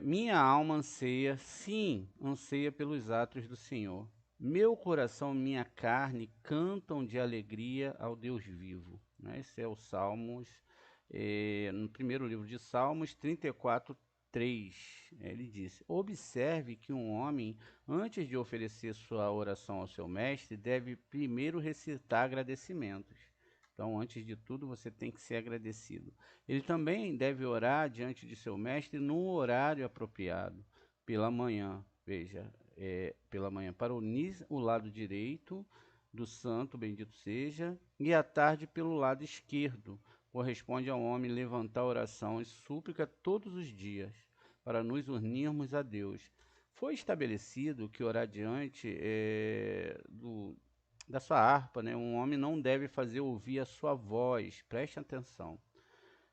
Minha alma anseia, sim, anseia pelos atos do Senhor. Meu coração e minha carne cantam de alegria ao Deus vivo. Né? Esse é o Salmos, no primeiro livro de Salmos 34, 3. Ele disse: Observe que um homem, antes de oferecer sua oração ao seu mestre, deve primeiro recitar agradecimentos. Então, antes de tudo, você tem que ser agradecido. Ele também deve orar diante de seu mestre no horário apropriado, pela manhã. Veja, pela manhã para unir o lado direito do santo, bendito seja, e à tarde pelo lado esquerdo. Corresponde ao homem levantar oração e súplica todos os dias, para nos unirmos a Deus. Foi estabelecido que orar diante da sua harpa, né? Um homem não deve fazer ouvir a sua voz, preste atenção.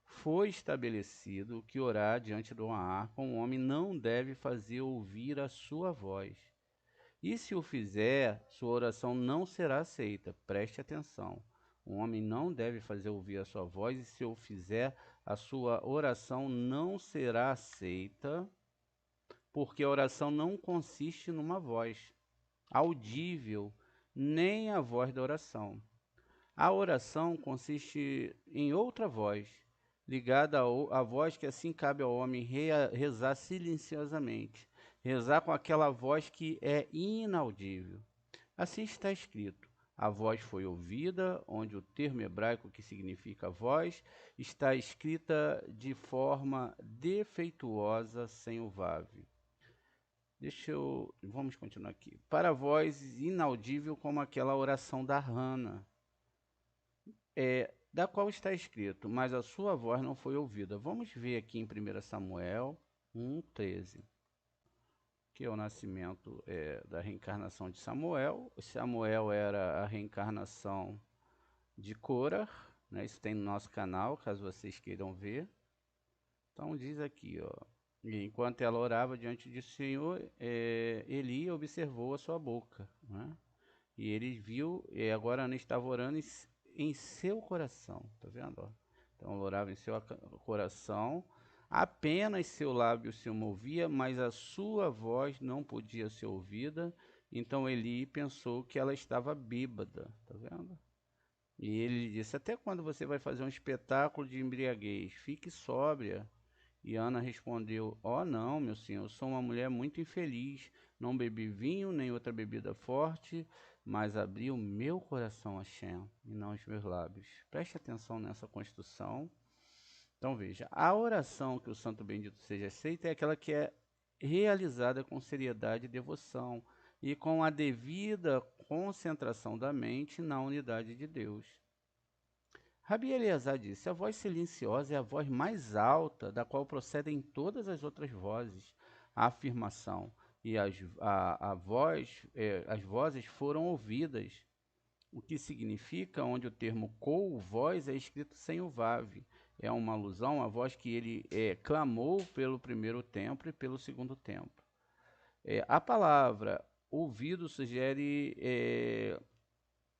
Foi estabelecido que orar diante de uma harpa, um homem não deve fazer ouvir a sua voz. E se o fizer, sua oração não será aceita, preste atenção. Um homem não deve fazer ouvir a sua voz, e se o fizer, a sua oração não será aceita, porque a oração não consiste numa voz audível, nem a voz da oração. A oração consiste em outra voz, ligada à voz que assim cabe ao homem rezar silenciosamente, rezar com aquela voz que é inaudível. Assim está escrito: a voz foi ouvida, onde o termo hebraico que significa voz está escrita de forma defeituosa sem o vav. Vamos continuar aqui. Para a voz inaudível como aquela oração da Hana, da qual está escrito, mas a sua voz não foi ouvida. Vamos ver aqui em 1 Samuel 1,13, que é o nascimento da reencarnação de Samuel. Samuel era a reencarnação de Corah, né? Isso tem no nosso canal, caso vocês queiram ver. Então diz aqui, ó, enquanto ela orava diante do Senhor, Eli observou a sua boca, né? E ele viu, e agora Ana estava orando em seu coração, tá vendo? Ó? Então ela orava em seu coração, apenas seu lábio se movia, mas a sua voz não podia ser ouvida. Então Eli pensou que ela estava bêbada, tá vendo? E ele disse: até quando você vai fazer um espetáculo de embriaguez? Fique sóbria. E Ana respondeu: ó, não, meu senhor, eu sou uma mulher muito infeliz, não bebi vinho nem outra bebida forte, mas abri o meu coração a Shem e não os meus lábios. Preste atenção nessa construção. Então veja, a oração que o santo bendito seja aceita é aquela que é realizada com seriedade e devoção e com a devida concentração da mente na unidade de Deus. Rabi Eleazar disse: a voz silenciosa é a voz mais alta, da qual procedem todas as outras vozes. A afirmação e as vozes foram ouvidas, o que significa onde o termo cou, voz, é escrito sem o vav. É uma alusão à voz que ele clamou pelo primeiro templo e pelo segundo templo. A palavra ouvido sugere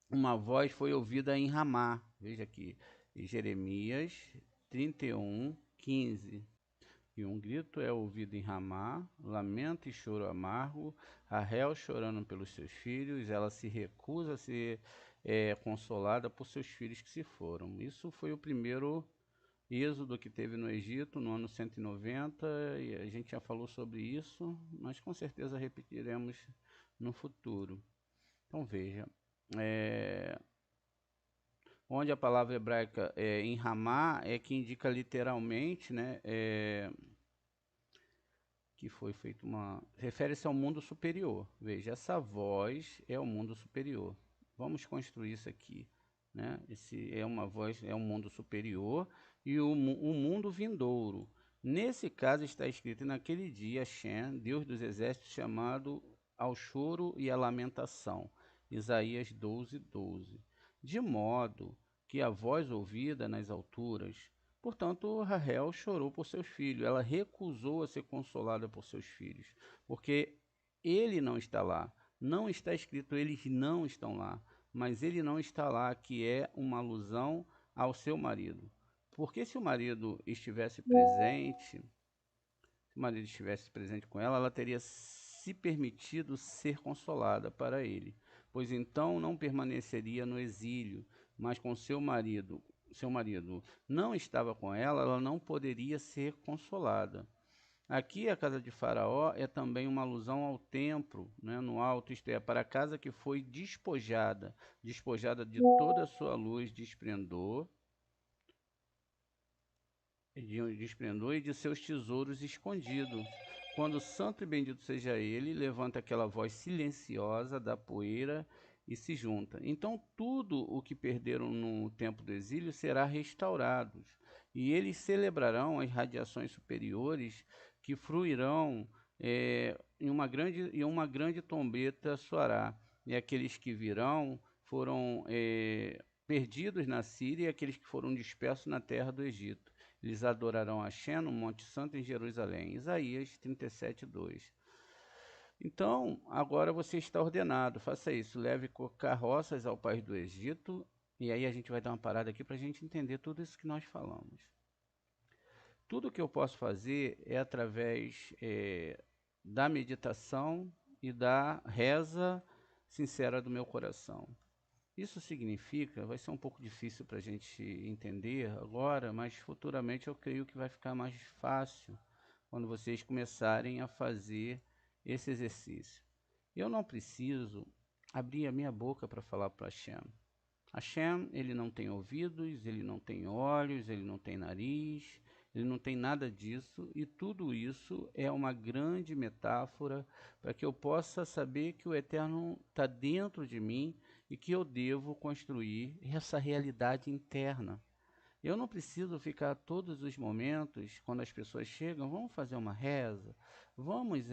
uma voz foi ouvida em Ramá. Veja aqui, Jeremias 31, 15. E um grito é ouvido em Ramá, lamento e choro amargo, Raquel chorando pelos seus filhos, ela se recusa a ser consolada por seus filhos que se foram. Isso foi o primeiro êxodo que teve no Egito, no ano 190, e a gente já falou sobre isso, mas com certeza repetiremos no futuro. Então veja, onde a palavra hebraica em Ramá que indica literalmente, né, que foi feito uma... Refere-se ao mundo superior. Veja, essa voz é o mundo superior. Vamos construir isso aqui, né? Esse é uma voz, é um mundo superior e o mundo vindouro. Nesse caso está escrito: naquele dia, Shem, Deus dos exércitos, chamado ao choro e à lamentação. Isaías 12, 12. De modo que a voz ouvida nas alturas. Portanto, Rahel chorou por seus filhos. Ela recusou a ser consolada por seus filhos, porque ele não está lá. Não está escrito eles não estão lá, mas ele não está lá, que é uma alusão ao seu marido. Porque se o marido estivesse presente, se o marido estivesse presente com ela, ela teria se permitido ser consolada para ele, pois então não permaneceria no exílio, mas com seu marido não estava com ela, ela não poderia ser consolada. Aqui a casa de Faraó é também uma alusão ao templo, né, no alto, isto é, para a casa que foi despojada, despojada de toda a sua luz de esplendor, e de seus tesouros escondidos. Quando santo e bendito seja ele, levanta aquela voz silenciosa da poeira e se junta. Então tudo o que perderam no tempo do exílio será restaurado, e eles celebrarão as radiações superiores que fruirão uma grande trombeta soará, e aqueles que virão foram perdidos na Síria, e aqueles que foram dispersos na terra do Egito. Eles adorarão a Shem no Monte Santo em Jerusalém. Isaías 37, 2. Então, agora você está ordenado, faça isso, leve carroças ao país do Egito, e aí a gente vai dar uma parada aqui para a gente entender tudo isso que nós falamos. Tudo que eu posso fazer é através da meditação e da reza sincera do meu coração. Isso significa, vai ser um pouco difícil para a gente entender agora, mas futuramente eu creio que vai ficar mais fácil quando vocês começarem a fazer esse exercício. Eu não preciso abrir a minha boca para falar para Hashem. Hashem, ele não tem ouvidos, ele não tem olhos, ele não tem nariz, ele não tem nada disso, e tudo isso é uma grande metáfora para que eu possa saber que o Eterno está dentro de mim e que eu devo construir essa realidade interna. Eu não preciso ficar todos os momentos, quando as pessoas chegam, vamos fazer uma reza, vamos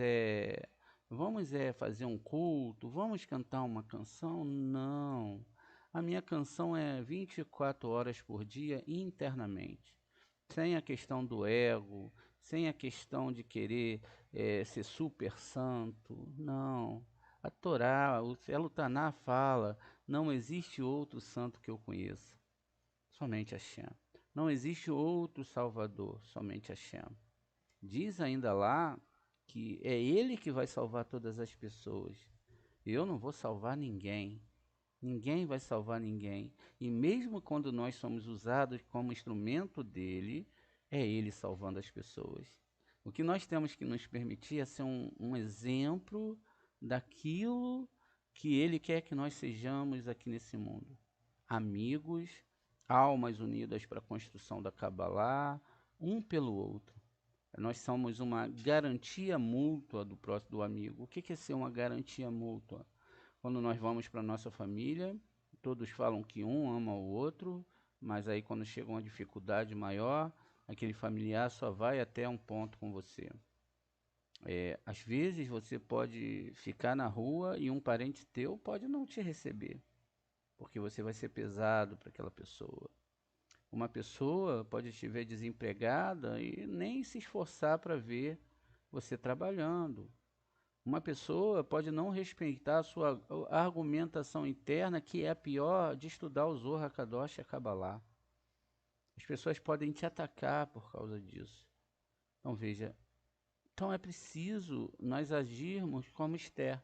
fazer um culto, vamos cantar uma canção. Não. A minha canção é 24 horas por dia internamente, sem a questão do ego, sem a questão de querer ser super santo. Não. A Torá, o Elutaná fala, não existe outro santo que eu conheça, somente Hashem. Não existe outro Salvador, somente Hashem. Diz ainda lá que é Ele que vai salvar todas as pessoas. Eu não vou salvar ninguém. Ninguém vai salvar ninguém. E mesmo quando nós somos usados como instrumento dele, é Ele salvando as pessoas. O que nós temos que nos permitir é ser um exemplo daquilo que Ele quer que nós sejamos aqui nesse mundo. Amigos, almas unidas para a construção da Kabbalah, um pelo outro. Nós somos uma garantia mútua do próximo, do amigo. O que é ser uma garantia mútua? Quando nós vamos para a nossa família, todos falam que um ama o outro, mas aí quando chega uma dificuldade maior, aquele familiar só vai até um ponto com você. Às vezes você pode ficar na rua e um parente teu pode não te receber, porque você vai ser pesado para aquela pessoa. Uma pessoa pode estiver desempregada e nem se esforçar para ver você trabalhando. Uma pessoa pode não respeitar a sua argumentação interna, que é a pior de estudar o Zohar HaKadosh e a Kabbalah. As pessoas podem te atacar por causa disso. Então veja, então é preciso nós agirmos como Esther.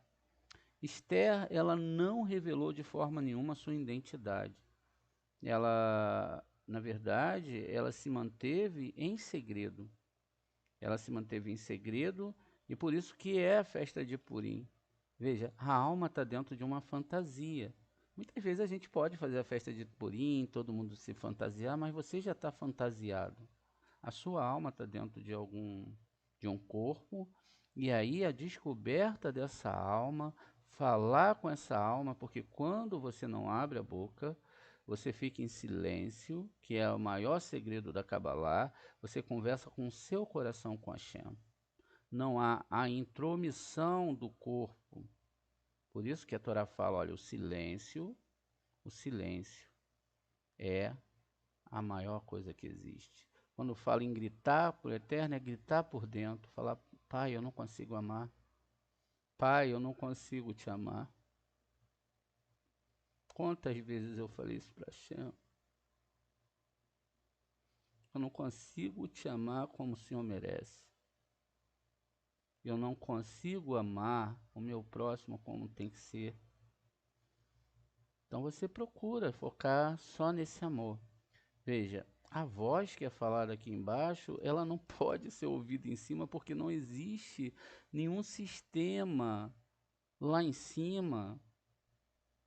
Esther, ela não revelou de forma nenhuma a sua identidade. Ela, na verdade, ela se manteve em segredo. Ela se manteve em segredo e por isso que é a festa de Purim. Veja, a alma está dentro de uma fantasia. Muitas vezes a gente pode fazer a festa de Purim, todo mundo se fantasiar, mas você já está fantasiado. A sua alma está dentro de um corpo, e aí a descoberta dessa alma, falar com essa alma, porque quando você não abre a boca, você fica em silêncio, que é o maior segredo da Kabbalah, você conversa com o seu coração com Hashem. Não há a intromissão do corpo. Por isso que a Torá fala, olha, o silêncio é a maior coisa que existe. Quando fala em gritar por eterno, é gritar por dentro, falar, pai, eu não consigo amar. Pai, eu não consigo te amar. Quantas vezes eu falei isso para Hashem? Eu não consigo te amar como o Senhor merece. Eu não consigo amar o meu próximo como tem que ser. Então você procura focar só nesse amor. Veja, a voz que é falada aqui embaixo, ela não pode ser ouvida em cima porque não existe nenhum sistema lá em cima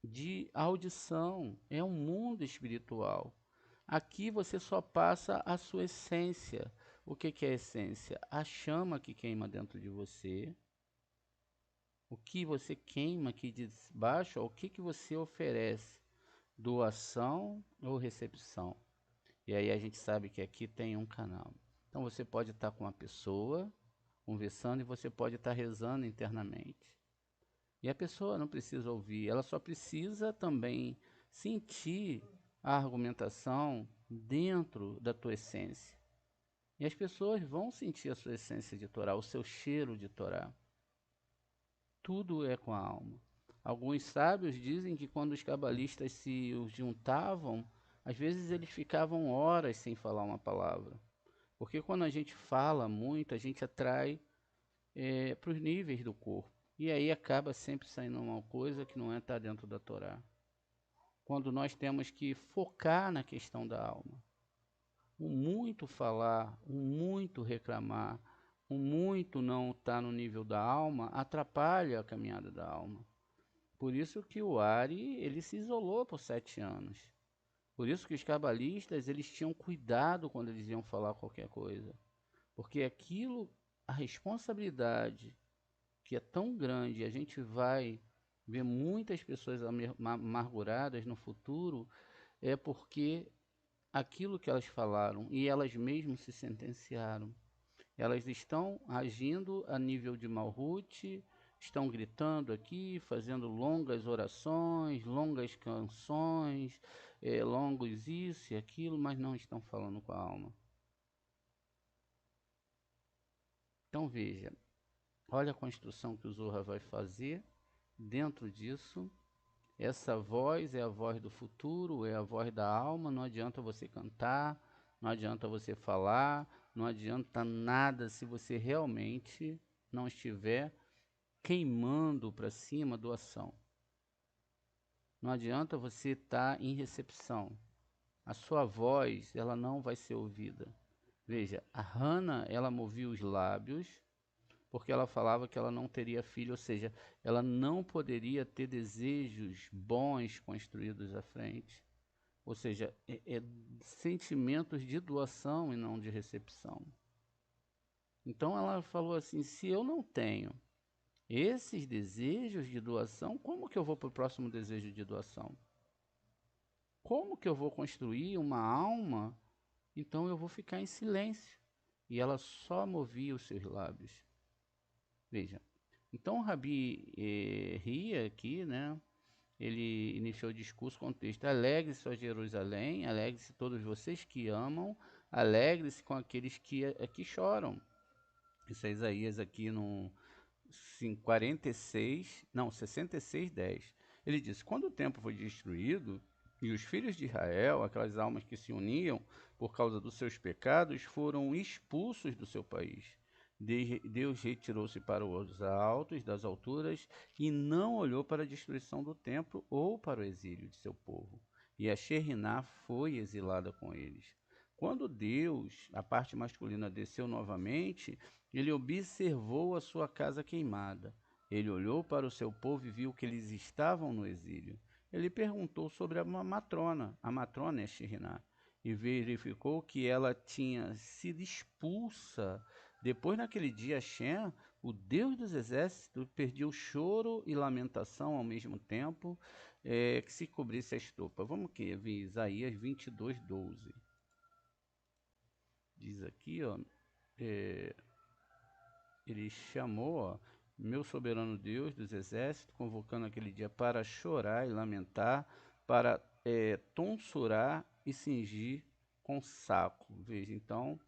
de audição. É um mundo espiritual. Aqui você só passa a sua essência. O que que é a essência? A chama que queima dentro de você. O que você queima aqui de baixo, o que que você oferece? Doação ou recepção? E aí a gente sabe que aqui tem um canal. Então você pode estar com uma pessoa conversando e você pode estar rezando internamente. E a pessoa não precisa ouvir, ela só precisa também sentir a argumentação dentro da tua essência. E as pessoas vão sentir a sua essência de Torá, o seu cheiro de Torá. Tudo é com a alma. Alguns sábios dizem que quando os cabalistas se juntavam, às vezes eles ficavam horas sem falar uma palavra. Porque quando a gente fala muito, a gente atrai para os níveis do corpo. E aí acaba sempre saindo uma coisa que não está dentro da Torá. Quando nós temos que focar na questão da alma. O muito falar, o muito reclamar, o muito não estar no nível da alma, atrapalha a caminhada da alma. Por isso que o Ari, ele se isolou por 7 anos. Por isso que os cabalistas, eles tinham cuidado quando eles iam falar qualquer coisa. Porque aquilo, a responsabilidade que é tão grande, a gente vai ver muitas pessoas amarguradas no futuro, é porque aquilo que elas falaram e elas mesmas se sentenciaram. Elas estão agindo a nível de Malhut, estão gritando aqui, fazendo longas orações, longas canções, longos isso e aquilo, mas não estão falando com a alma. Então veja, olha a construção que o Zohar vai fazer dentro disso. Essa voz é a voz do futuro, é a voz da alma. Não adianta você cantar, não adianta você falar, não adianta nada se você realmente não estiver queimando para cima do ação. Não adianta você estar em recepção. A sua voz, ela não vai ser ouvida. Veja, a Hannah, ela movia os lábios porque ela falava que ela não teria filho, ou seja, ela não poderia ter desejos bons construídos à frente. Ou seja, sentimentos de doação e não de recepção. Então ela falou assim: se eu não tenho esses desejos de doação, como que eu vou para o próximo desejo de doação? Como que eu vou construir uma alma? Então eu vou ficar em silêncio. E ela só movia os seus lábios. Veja, então o Rabi ria aqui, né? Ele iniciou o discurso com o texto: alegre-se, ó Jerusalém, alegre-se todos vocês que amam, alegre-se com aqueles que choram. Isso é Isaías aqui no 46, não, 66, 10. Ele diz: quando o templo foi destruído e os filhos de Israel, aquelas almas que se uniam por causa dos seus pecados, foram expulsos do seu país. Deus retirou-se para os altos das alturas e não olhou para a destruição do templo ou para o exílio de seu povo. E a Sheriná foi exilada com eles. Quando Deus, a parte masculina, desceu novamente, ele observou a sua casa queimada. Ele olhou para o seu povo e viu que eles estavam no exílio. Ele perguntou sobre a matrona é Sheriná, e verificou que ela tinha sido expulsa Depois, naquele dia, Shem, o Deus dos exércitos, pediu choro e lamentação ao mesmo tempo, que se cobrisse a estopa. Vamos aqui, ver Isaías 22, 12. Diz aqui, ó, é, ele chamou, ó, meu soberano Deus dos exércitos, convocando aquele dia para chorar e lamentar, para tonsurar e cingir com saco. Veja, então,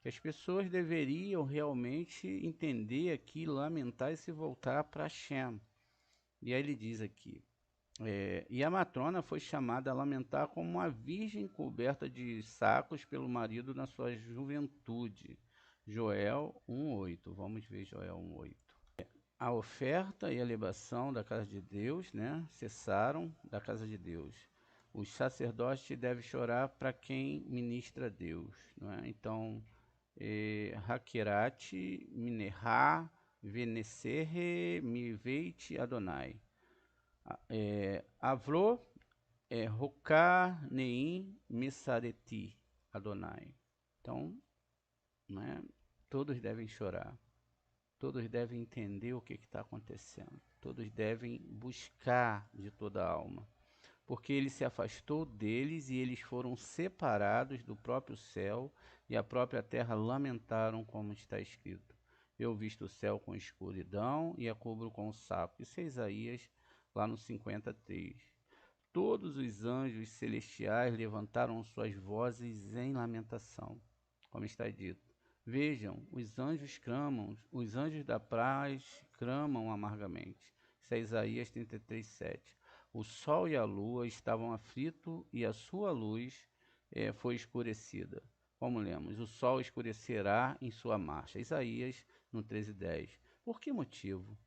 que as pessoas deveriam realmente entender aqui, lamentar e se voltar para Shem. E aí ele diz aqui, e a matrona foi chamada a lamentar como uma virgem coberta de sacos pelo marido na sua juventude. Joel 1:8. Vamos ver Joel 1:8. A oferta e a libação da casa de Deus, né, cessaram da casa de Deus. Os sacerdotes devem chorar para quem ministra a Deus, não é? Então, Hakerati, Minerá, Venecerre, Miveit, Adonai. Avro, Roká, Neim, Mesareti, Adonai. Então, né, todos devem chorar. Todos devem entender o que está acontecendo. Todos devem buscar de toda a alma. Porque ele se afastou deles e eles foram separados do próprio céu, e a própria terra lamentaram, como está escrito. Eu visto o céu com escuridão e a cubro com saco. Isso é Isaías, lá no 53. Todos os anjos celestiais levantaram suas vozes em lamentação, como está dito. Vejam, os anjos clamam, os anjos da paz clamam amargamente. Isso é Isaías 33, 7. O sol e a lua estavam aflitos e a sua luz foi escurecida. Como lemos, o sol escurecerá em sua marcha. Isaías no 13:10. Por que motivo?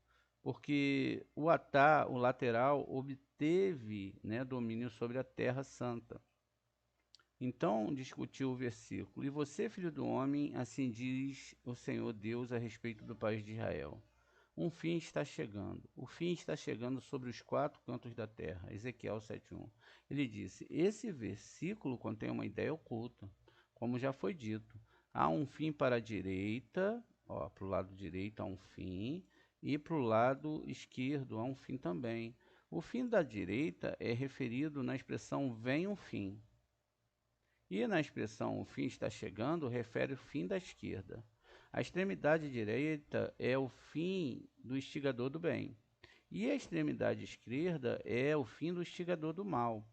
Porque o lateral, obteve, né, domínio sobre a terra santa. Então discutiu o versículo: E você, filho do homem, assim diz o Senhor Deus a respeito do país de Israel. Um fim está chegando. O fim está chegando sobre os quatro cantos da terra. Ezequiel 7:1. Ele disse: Esse versículo contém uma ideia oculta. Como já foi dito, há um fim para a direita, para o lado direito há um fim, e para o lado esquerdo há um fim também. O fim da direita é referido na expressão vem um fim. E na expressão o fim está chegando, refere o fim da esquerda. A extremidade direita é o fim do instigador do bem. E a extremidade esquerda é o fim do instigador do mal.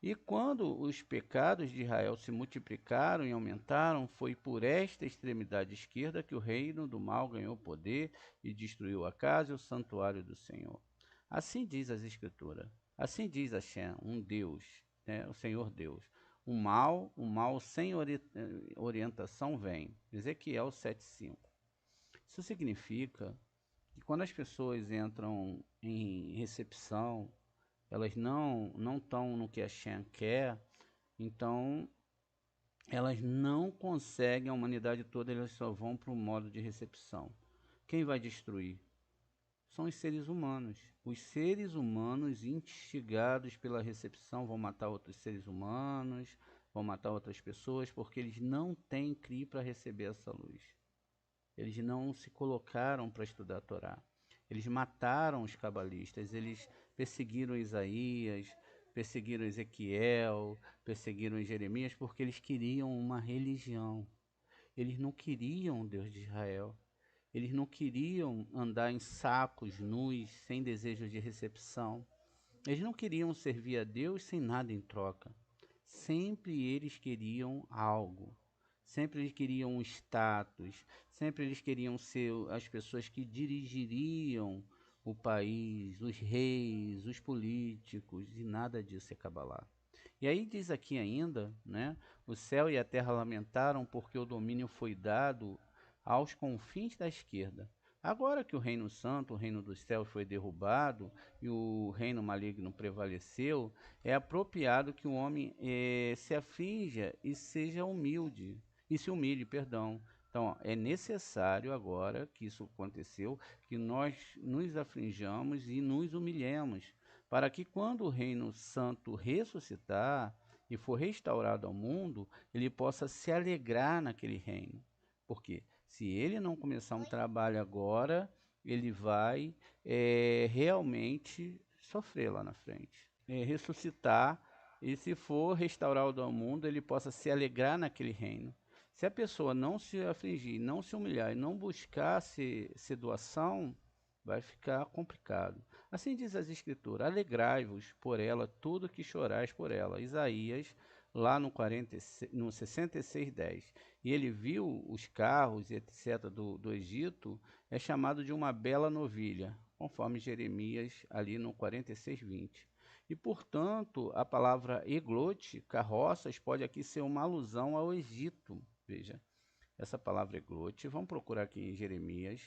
E quando os pecados de Israel se multiplicaram e aumentaram, foi por esta extremidade esquerda que o reino do mal ganhou poder e destruiu a casa e o santuário do Senhor. Assim diz as Escrituras. Assim diz Hashem, um Deus, né, o Senhor Deus. O mal sem orientação vem. Ezequiel 7:5. Isso significa que quando as pessoas entram em recepção, elas não estão no que a Hashem quer, então elas não conseguem, a humanidade toda, elas só vão para o modo de recepção. Quem vai destruir? São os seres humanos. Os seres humanos instigados pela recepção vão matar outros seres humanos, vão matar outras pessoas, porque eles não têm CRI para receber essa luz. Eles não se colocaram para estudar a Torá. Eles mataram os cabalistas, eles perseguiram Isaías, perseguiram Ezequiel, perseguiram Jeremias, porque eles queriam uma religião. Eles não queriam o Deus de Israel. Eles não queriam andar em sacos nus, sem desejo de recepção. Eles não queriam servir a Deus sem nada em troca. Sempre eles queriam algo. Sempre eles queriam um status. Sempre eles queriam ser as pessoas que dirigiriam o país, os reis, os políticos, e nada disso é Cabalá. E aí diz aqui ainda, né? O céu e a terra lamentaram porque o domínio foi dado aos confins da esquerda. Agora que o reino santo, o reino dos céus foi derrubado e o reino maligno prevaleceu, é apropriado que o homem se aflija e seja humilde, e se humilhe, perdão. Então, ó, é necessário agora que isso aconteceu, que nós nos aflinjamos e nos humilhemos, para que quando o reino santo ressuscitar e for restaurado ao mundo, ele possa se alegrar naquele reino. Por quê? Se ele não começar um trabalho agora, ele vai realmente sofrer lá na frente. Ressuscitar, e se for restaurar o do mundo, ele possa se alegrar naquele reino. Se a pessoa não se afligir, não se humilhar e não buscar se doação, vai ficar complicado. Assim diz as Escrituras: alegrai-vos por ela, tudo que chorais por ela. Isaías, lá no 66:10. E ele viu os carros, etc., do Egito, é chamado de uma bela novilha, conforme Jeremias, ali no 46:20. E, portanto, a palavra eglote, carroças, pode aqui ser uma alusão ao Egito. Veja, essa palavra eglote, vamos procurar aqui em Jeremias,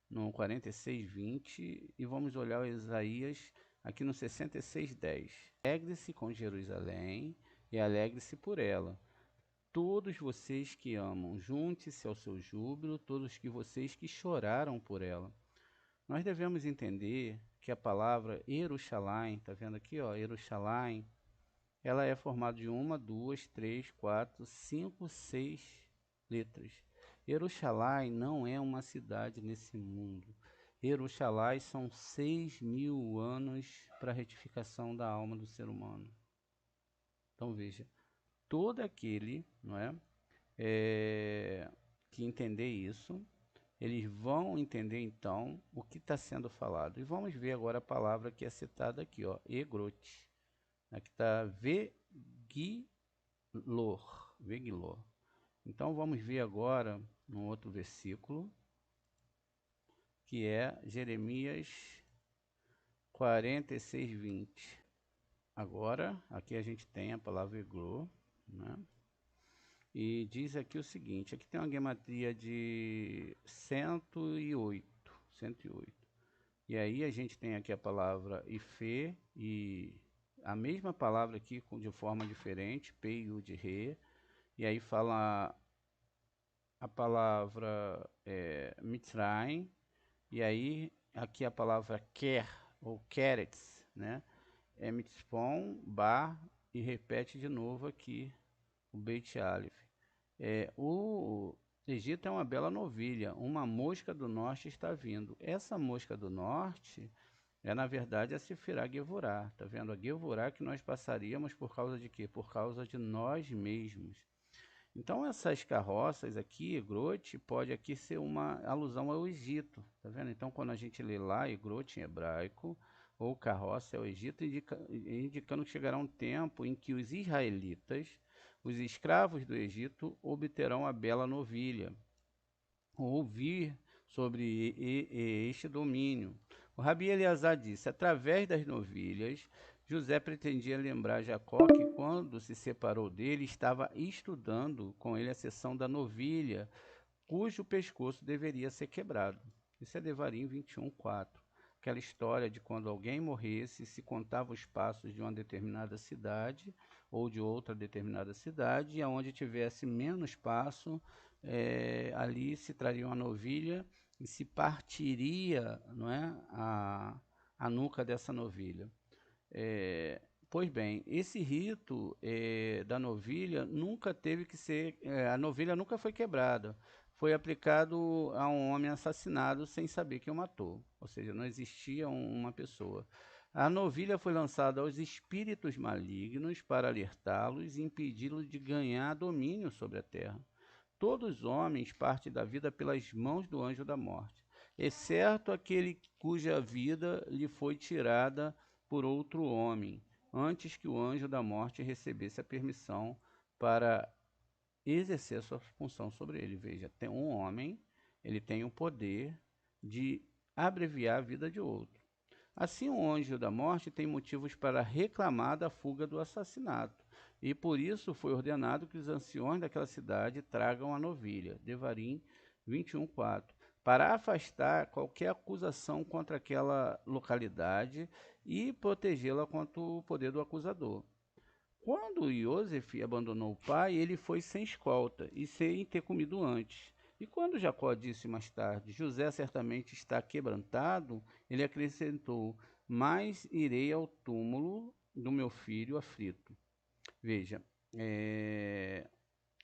no 46:20, e vamos olhar o Isaías aqui no 66:10. Alegre-se com Jerusalém e alegre-se por ela. Todos vocês que amam, junte-se ao seu júbilo, todos que vocês que choraram por ela. Nós devemos entender que a palavra Jerusalém, tá vendo aqui, ó, Jerusalém, ela é formada de uma, duas, três, quatro, cinco, seis letras. Jerusalém não é uma cidade nesse mundo. Jerusalém são 6.000 anos para a retificação da alma do ser humano. Então veja, todo aquele, não é, que entender isso, eles vão entender então o que está sendo falado. E vamos ver agora a palavra que é citada aqui, ó, egrote. Aqui está vegilor. Então vamos ver agora um outro versículo, que é Jeremias 46:20. Agora, aqui a gente tem a palavra eglo, né? E diz aqui o seguinte, aqui tem uma gematria de 108, 108. E aí a gente tem aqui a palavra Ife, e a mesma palavra aqui de forma diferente, P, U, de Re. E aí fala a palavra Mitzrayim, e aí aqui a palavra Ker, ou Keretz, né? É Mitzpon, Bar, e repete de novo aqui o Beit Aleph. O Egito é uma bela novilha, uma mosca do norte está vindo. Essa mosca do norte é, na verdade, a Sefirá Gevurá. Tá vendo? A Gevurá que nós passaríamos por causa de quê? Por causa de nós mesmos. Então, essas carroças aqui, Egrote, pode aqui ser uma alusão ao Egito. Tá vendo? Então, quando a gente lê lá, Egrote em hebraico, ou carroça é o Egito, indicando que chegará um tempo em que os israelitas, os escravos do Egito, obterão a bela novilha, ouvir sobre este domínio. O Rabi Eleazar disse: através das novilhas, José pretendia lembrar Jacó que, quando se separou dele, estava estudando com ele a seção da novilha, cujo pescoço deveria ser quebrado. Isso é Devarim 21:4. Aquela história de quando alguém morresse, se contava os passos de uma determinada cidade ou de outra determinada cidade, e aonde tivesse menos passo, ali se traria uma novilha e se partiria, não é, a nuca dessa novilha. Pois bem, esse rito da novilha nunca teve que ser, a novilha nunca foi quebrada. Foi aplicado a um homem assassinado sem saber quem o matou, ou seja, não existia uma pessoa. A novilha foi lançada aos espíritos malignos para alertá-los e impedi-los de ganhar domínio sobre a terra. Todos os homens partem da vida pelas mãos do anjo da morte, exceto aquele cuja vida lhe foi tirada por outro homem, antes que o anjo da morte recebesse a permissão para exercer a sua função sobre ele. Veja, tem um homem, ele tem o poder de abreviar a vida de outro. Assim, o anjo da morte tem motivos para reclamar da fuga do assassinato, e por isso foi ordenado que os anciões daquela cidade tragam a novilha, Devarim 21:4, para afastar qualquer acusação contra aquela localidade e protegê-la contra o poder do acusador. Quando Iosef abandonou o pai, ele foi sem escolta e sem ter comido antes. E quando Jacó disse mais tarde: José certamente está quebrantado, ele acrescentou: mas irei ao túmulo do meu filho aflito. Veja,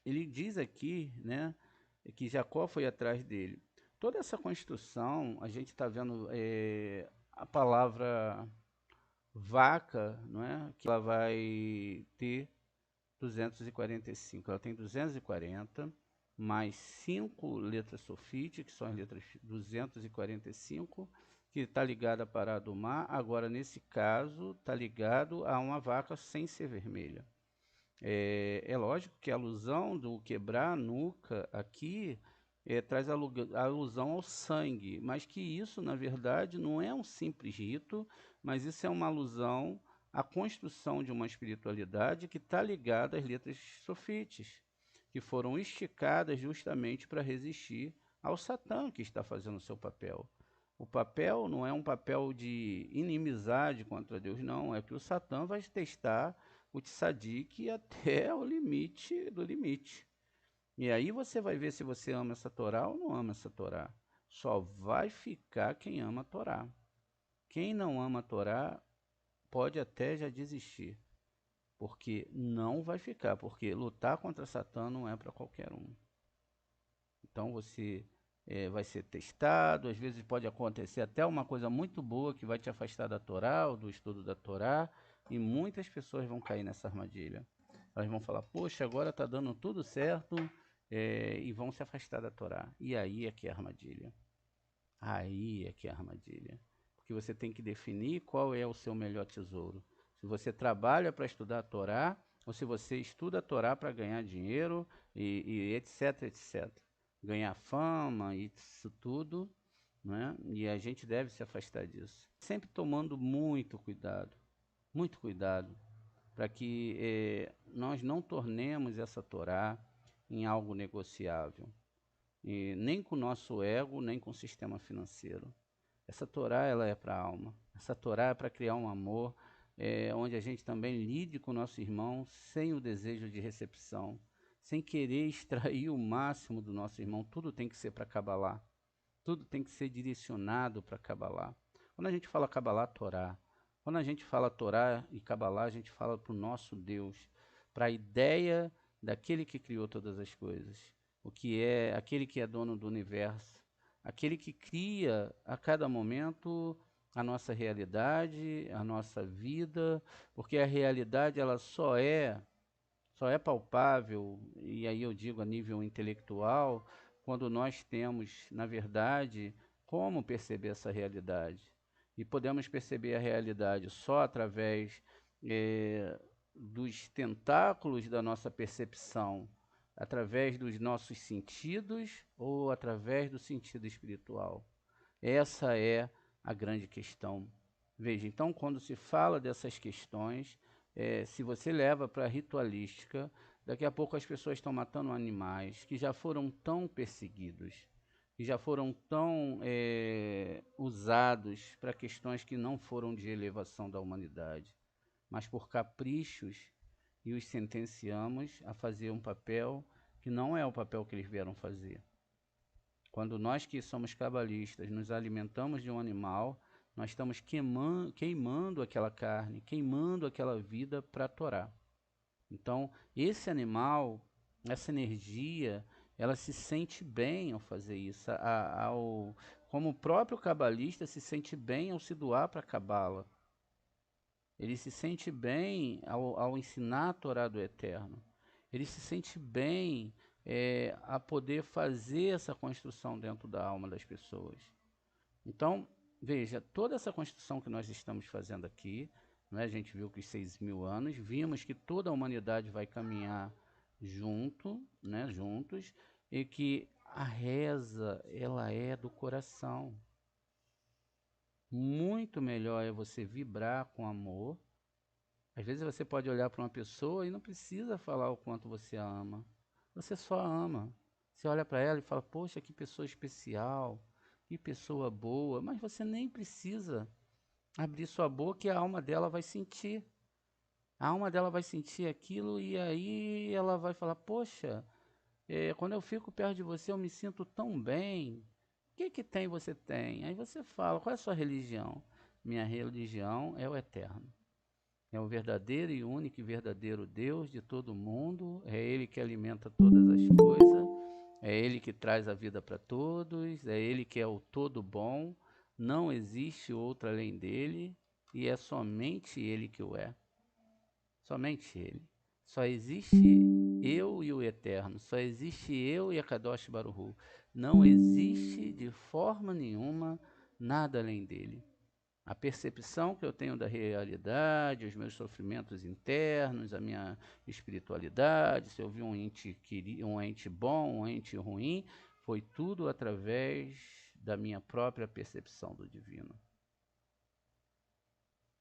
ele diz aqui, né, que Jacó foi atrás dele. Toda essa construção, a gente está vendo a palavra vaca, não é? Que ela vai ter 245. Ela tem 240 mais 5 letras sulfite, que são as letras 245, que está ligada à parada do mar. Agora, nesse caso, está ligado a uma vaca sem ser vermelha. É lógico que a alusão do quebrar a nuca aqui traz alusão ao sangue, mas que isso, na verdade, não é um simples rito, mas isso é uma alusão à construção de uma espiritualidade que está ligada às letras sofites, que foram esticadas justamente para resistir ao Satã que está fazendo o seu papel. O papel não é um papel de inimizade contra Deus, não, é que o Satã vai testar o tzadik até o limite do limite. E aí você vai ver se você ama essa Torá ou não ama essa Torá. Só vai ficar quem ama a Torá. Quem não ama a Torá pode até já desistir, porque não vai ficar, porque lutar contra Satã não é para qualquer um. Então você vai ser testado, às vezes pode acontecer até uma coisa muito boa que vai te afastar da Torá ou do estudo da Torá, e muitas pessoas vão cair nessa armadilha. Elas vão falar, poxa, agora está dando tudo certo, e vão se afastar da Torá. E aí é que é a armadilha. Aí é que é a armadilha. Porque você tem que definir qual é o seu melhor tesouro. Se você trabalha para estudar a Torá, ou se você estuda a Torá para ganhar dinheiro e etc, etc. Ganhar fama, isso tudo, né? E a gente deve se afastar disso. Sempre tomando muito cuidado, para que nós não tornemos essa Torá em algo negociável. E nem com o nosso ego, nem com o sistema financeiro. Essa Torá, ela é para a alma. Essa Torá é para criar um amor, onde a gente também lide com o nosso irmão sem o desejo de recepção, sem querer extrair o máximo do nosso irmão. Tudo tem que ser para Kabbalah. Tudo tem que ser direcionado para Kabbalah. Quando a gente fala Kabbalah, Torá. Quando a gente fala Torá e Kabbalah, a gente fala para o nosso Deus, para a ideia daquele que criou todas as coisas, o que é aquele que é dono do universo, aquele que cria a cada momento a nossa realidade, a nossa vida, porque a realidade ela só é palpável, e aí eu digo a nível intelectual, quando nós temos, na verdade, como perceber essa realidade. E podemos perceber a realidade só através dos tentáculos da nossa percepção, através dos nossos sentidos ou através do sentido espiritual. Essa é a grande questão. Veja, então, quando se fala dessas questões, se você leva para a ritualística, daqui a pouco as pessoas estão matando animais que já foram tão perseguidos, que já foram tão usados para questões que não foram de elevação da humanidade, mas por caprichos, e os sentenciamos a fazer um papel que não é o papel que eles vieram fazer. Quando nós que somos cabalistas nos alimentamos de um animal, nós estamos queimando aquela carne, queimando aquela vida para a Torá. Então, esse animal, essa energia, ela se sente bem ao fazer isso. Como o próprio cabalista se sente bem ao se doar para a cabala. Ele se sente bem ao ensinar a Torá do Eterno. Ele se sente bem a poder fazer essa construção dentro da alma das pessoas. Então, veja, toda essa construção que nós estamos fazendo aqui, né, a gente viu que os 6.000 anos, vimos que toda a humanidade vai caminhar juntos, e que a reza, ela é do coração. Muito melhor é você vibrar com amor. Às vezes você pode olhar para uma pessoa e não precisa falar o quanto você a ama. Você só ama. Você olha para ela e fala, poxa, que pessoa especial, que pessoa boa. Mas você nem precisa abrir sua boca e a alma dela vai sentir. A alma dela vai sentir aquilo e aí ela vai falar, poxa, quando eu fico perto de você eu me sinto tão bem. O que que tem você tem? Aí você fala, qual é a sua religião? Minha religião é o eterno. É o verdadeiro e único e verdadeiro Deus de todo mundo. É Ele que alimenta todas as coisas. É Ele que traz a vida para todos, é Ele que é o todo bom, não existe outro além dele, e é somente Ele que o é. Somente Ele. Só existe eu e o Eterno, só existe eu e a Kadosh Baruch Hu. Não existe de forma nenhuma nada além dele. A percepção que eu tenho da realidade, os meus sofrimentos internos, a minha espiritualidade, se eu vi um ente bom, um ente ruim, foi tudo através da minha própria percepção do divino.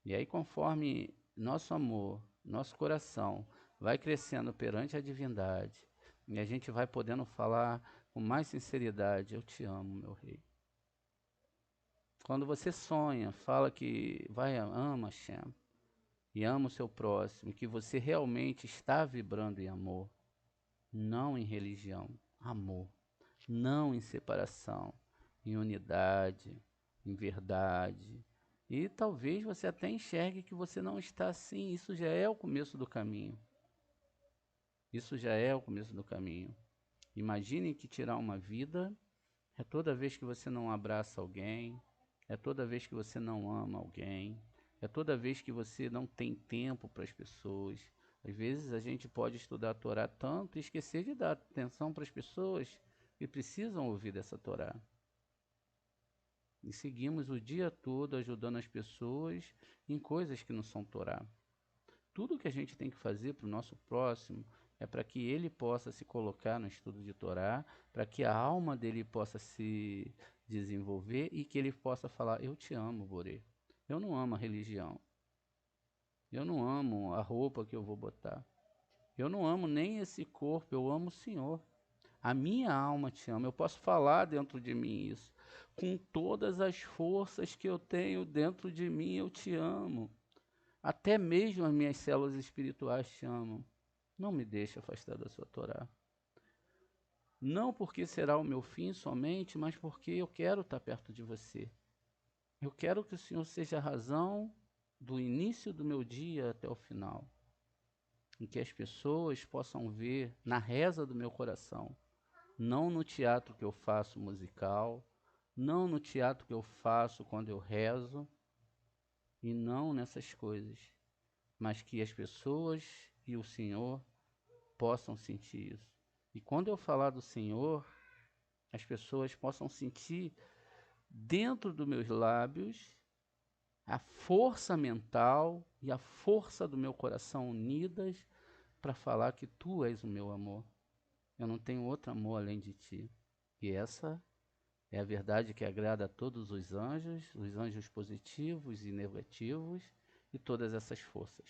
E aí, conforme nosso amor, nosso coração vai crescendo perante a divindade, e a gente vai podendo falar com mais sinceridade: eu te amo, meu rei. Quando você sonha, fala que ama Hashem e ama o seu próximo, que você realmente está vibrando em amor, não em religião, amor, não em separação, em unidade, em verdade. E talvez você até enxergue que você não está assim, isso já é o começo do caminho. Isso já é o começo do caminho. Imagine que tirar uma vida é toda vez que você não abraça alguém, é toda vez que você não ama alguém, é toda vez que você não tem tempo para as pessoas. Às vezes a gente pode estudar a Torá tanto e esquecer de dar atenção para as pessoas que precisam ouvir dessa Torá. E seguimos o dia todo ajudando as pessoas em coisas que não são Torá. Tudo que a gente tem que fazer para o nosso próximo é para que ele possa se colocar no estudo de Torá, para que a alma dele possa se desenvolver e que ele possa falar: eu te amo, Borê. Eu não amo a religião. Eu não amo a roupa que eu vou botar. Eu não amo nem esse corpo, eu amo o Senhor. A minha alma te ama. Eu posso falar dentro de mim isso. Com todas as forças que eu tenho dentro de mim, eu te amo. Até mesmo as minhas células espirituais te amam. Não me deixe afastar da sua Torá. Não porque será o meu fim somente, mas porque eu quero estar perto de você. Eu quero que o Senhor seja a razão do início do meu dia até o final. Em que as pessoas possam ver na reza do meu coração, não no teatro que eu faço musical, não no teatro que eu faço quando eu rezo, e não nessas coisas, mas que as pessoas e o Senhor possam sentir isso. E quando eu falar do Senhor, as pessoas possam sentir dentro dos meus lábios a força mental e a força do meu coração unidas para falar que tu és o meu amor. Eu não tenho outro amor além de ti. E essa é a verdade que agrada a todos os anjos positivos e negativos, e todas essas forças.